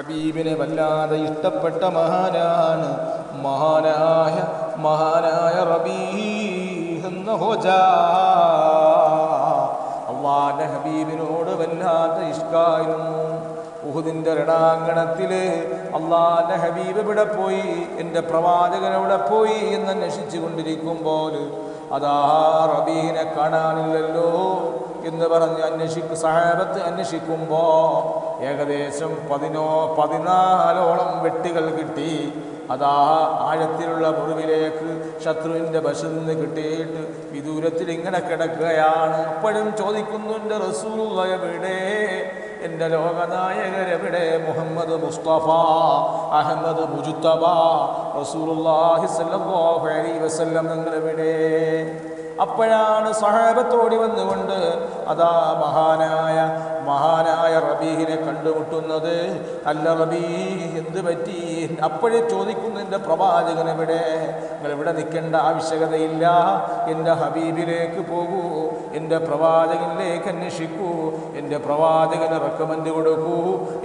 ഹബീബിനെ വല്ലാതെ ഇഷ്ടപ്പെട്ട മഹാനാണ് മഹാനായ റബീഹ് എന്ന ഹോജാ. അല്ലാഹുവിന്റെ ഹബീബിനോട് വല്ലാതെ ഇഷ്കായിരുന്നു. ഉഹുദിന്റെ രണാങ്കണത്തില് അല്ലാഹുവിന്റെ ഹബീബ് ഇവിടെ പോയി, എൻ്റെ പ്രവാചകൻ എവിടെ പോയി എന്ന് അന്വേഷിച്ചു കൊണ്ടിരിക്കുമ്പോൾ അതാ റബീഹിനെ കാണാനില്ലല്ലോ എന്ന് പറഞ്ഞ് സഹാബത്ത് അന്വേഷിക്കുമ്പോൾ ഏകദേശം 14ഓളം വെട്ടുകൾ കിട്ടി. അതാ ആഴത്തിലുള്ള മുറിവിലേക്ക് ശത്രുവിൻ്റെ വശത്ത് നിന്ന് കിട്ടിയിട്ട് വിദൂരത്തിൽ ഇങ്ങനെ കിടക്കുകയാണ്. അപ്പോഴും ചോദിക്കുന്നു, എൻ്റെ റസൂലുള്ള എവിടെ, എൻ്റെ ലോകനായകരെവിടെ, മുഹമ്മദ് മുസ്തഫ അഹമ്മദ് മുജ്തബ റസൂലുള്ളാഹി സ്വല്ലല്ലാഹു അലൈഹി വസല്ലം നിങ്ങളെവിടെ? അപ്പോഴാണ് സഹാബത്തോടി വന്നുകൊണ്ട് അതാ മഹാനായ റബീഹിനെ കണ്ടുമുട്ടുന്നത്. അല്ല റബീഹ്, എന്ത് പറ്റി? അപ്പോഴേ ചോദിക്കുന്നു, എൻ്റെ പ്രവാചകൻ എവിടെ? നിങ്ങളിവിടെ നിൽക്കേണ്ട ആവശ്യകതയില്ല, എൻ്റെ ഹബീബിലേക്ക് പോകൂ, എൻ്റെ പ്രവാചകനിലേക്ക് അന്വേഷിക്കൂ, എൻ്റെ പ്രവാചകന് റെക്കമെൻഡ് കൊടുക്കൂ,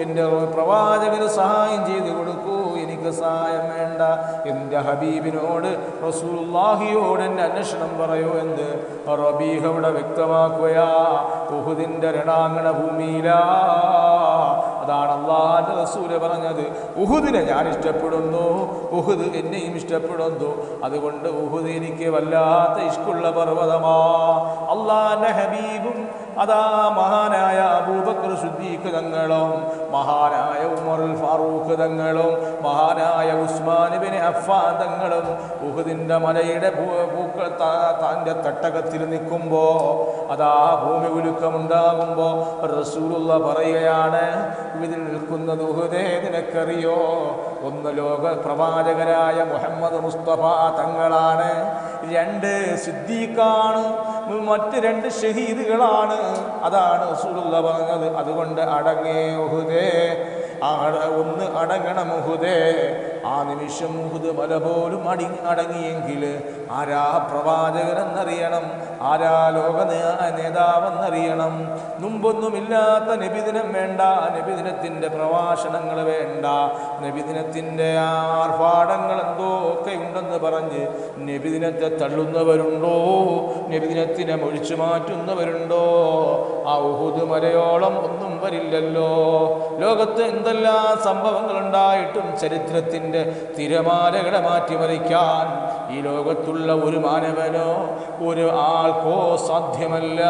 എൻ്റെ പ്രവാചകന് സഹായം ചെയ്ത് കൊടുക്കൂ, എനിക്ക് സഹായം വേണ്ട. എൻ്റെ ഹബീബിനോട് റസൂലുള്ളാഹിയോട് എൻ്റെ അന്വേഷണം പറയൂ എന്ന് റബീഹ് അവിടെ വ്യക്തമാക്കുകയാ. ഉഹുദിൻ്റെ രണാങ്കണ ഭൂമിയിലാ. അതാണ് അല്ലാഹുവിൻ്റെ റസൂല് പറഞ്ഞത്, ഉഹുദിനെ ഞാൻ ഇഷ്ടപ്പെടുന്നു, ഉഹുദ് എന്നെയും ഇഷ്ടപ്പെടുന്നു, അതുകൊണ്ട് ഉഹുദ് എനിക്ക് വല്ലാത്ത ഇഷ്കുള്ള പർവ്വതമാ. അല്ലാഹുവിൻ്റെ ഹബീബും അതാ മഹാനായ അബൂബക്കർ സിദ്ദീഖ് തങ്ങളും മഹാനായ ഉമറുൽ ഫാറൂഖ് തങ്ങളും മഹാനായ ഉസ്മാൻ ഇബ്നു അഫ്ഫാൻ തങ്ങളും ഉഹുദിൻ്റെ മലയുടെ പൂക്കൾ തൻ്റെ തട്ടകത്തിൽ നിൽക്കുമ്പോൾ അതാ ഭൂമി കുലുക്കമുണ്ടാകുമ്പോൾ റസൂലുള്ള പറയുകയാണ്, ഇതിൽ നിൽക്കുന്നത് ഉഹുദേ, നിനക്കറിയോ? ഒന്ന് ലോക പ്രവാചകരായ മുഹമ്മദ് മുസ്തഫ തങ്ങളാണ്, 2 സിദ്ദീഖാണ്, മറ്റ് 2 ഷഹീദുകളാണ്. അതാണ് റസൂലുള്ള പറഞ്ഞത്. അതുകൊണ്ട് അടങ്ങേ ഉഹുദേ, ഒന്ന് അടങ്ങണം ഉഹുദേ. ആ നിമിഷം ഉഹുദ് മല പോലും അടങ്ങിയെങ്കിൽ ആരാ പ്രവാചകനെന്നറിയണം, ആരാ ലോക നേതാവെന്നറിയണം. മുമ്പൊന്നുമില്ലാത്ത നബിദിനം വേണ്ട, നബിദിനത്തിൻ്റെ പ്രഭാഷണങ്ങൾ വേണ്ട, നബിദിനത്തിൻ്റെ ആർഭാടങ്ങൾ എന്തോ ഒക്കെ ഉണ്ടെന്ന് പറഞ്ഞ് നബിദിനത്തെ തള്ളുന്നവരുണ്ടോ, നബിദിനത്തിനെ ഒഴിച്ചു മാറ്റുന്നവരുണ്ടോ? ആ ഉഹുദ് മലയോളം ഒന്നും വരില്ലല്ലോ. ലോകത്ത് എന്തെല്ലാം സംഭവങ്ങളുണ്ടായിട്ടും ചരിത്രത്തിൻ്റെ തിരമാലകളെ മാറ്റിമറിക്കാൻ ഈ ലോകത്തുള്ള ഒരു മാനവനോ ഒരു ആൾക്കോ സാധ്യമല്ല.